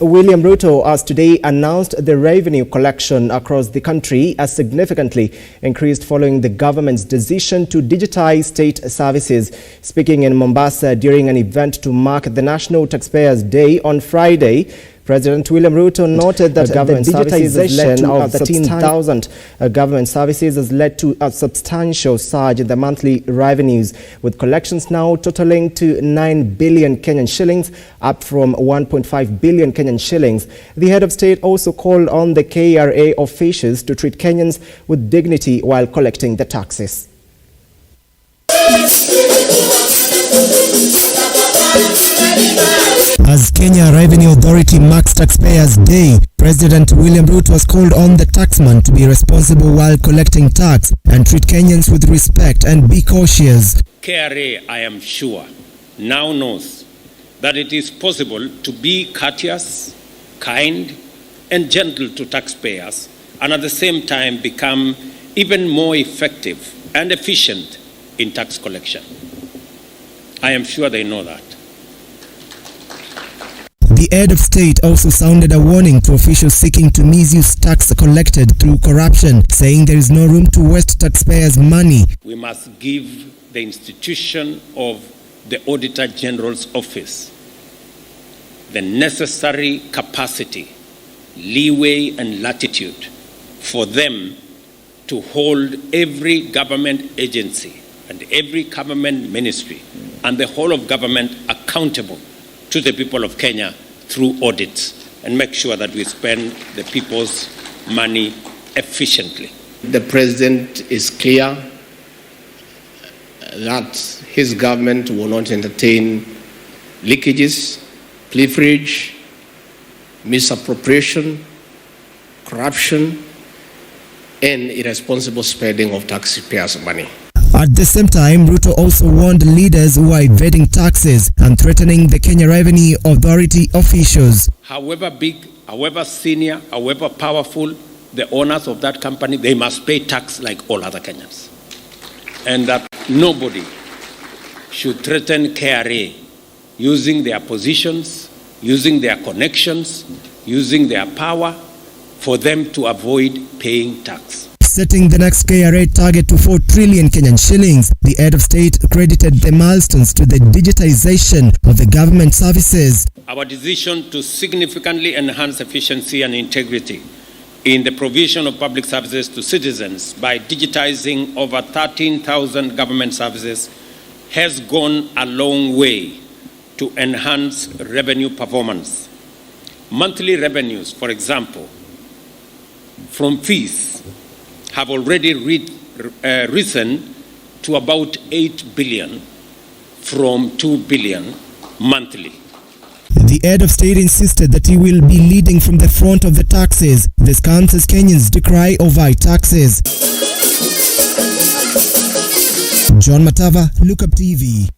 William Ruto has today announced the revenue collection across the country has significantly increased following the government's decision to digitize state services. Speaking in Mombasa during an event to mark the National Taxpayers Day on Friday, President William Ruto noted that the digitization of 13,000 government services has led to a substantial surge in the monthly revenues, with collections now totaling to 9 billion Kenyan shillings, up from 1.5 billion Kenyan shillings. The head of state also called on the KRA officials to treat Kenyans with dignity while collecting the taxes. As Kenya Revenue Authority marks Taxpayers Day, President William Ruto has called on the taxman to be responsible while collecting tax and treat Kenyans with respect and be cautious. KRA, I am sure, now knows that it is possible to be courteous, kind, and gentle to taxpayers, and at the same time become even more effective and efficient in tax collection. I am sure they know that. The head of state also sounded a warning to officials seeking to misuse tax collected through corruption, saying there is no room to waste taxpayers' money. We must give the institution of the Auditor General's office the necessary capacity, leeway, and latitude for them to hold every government agency and every government ministry and the whole of government accountable to the people of Kenya through audits, and make sure that we spend the people's money efficiently. The president is clear that his government will not entertain leakages, pilferage, misappropriation, corruption, and irresponsible spending of taxpayers' money. At the same time, Ruto also warned leaders who are evading taxes and threatening the Kenya Revenue Authority officials. However big, however senior, however powerful the owners of that company, they must pay tax like all other Kenyans. And that nobody should threaten KRA using their positions, using their connections, using their power for them to avoid paying tax. Setting the next KRA target to 4 trillion Kenyan shillings, the head of state credited the milestones to the digitization of the government services. Our decision to significantly enhance efficiency and integrity in the provision of public services to citizens by digitizing over 13,000 government services has gone a long way to enhance revenue performance. Monthly revenues, for example, from fees have already risen to about 8 billion from 2 billion monthly. The head of state insisted that he will be leading from the front of the taxes. This comes as Kenyans decry over high taxes. John Matava, Look Up TV.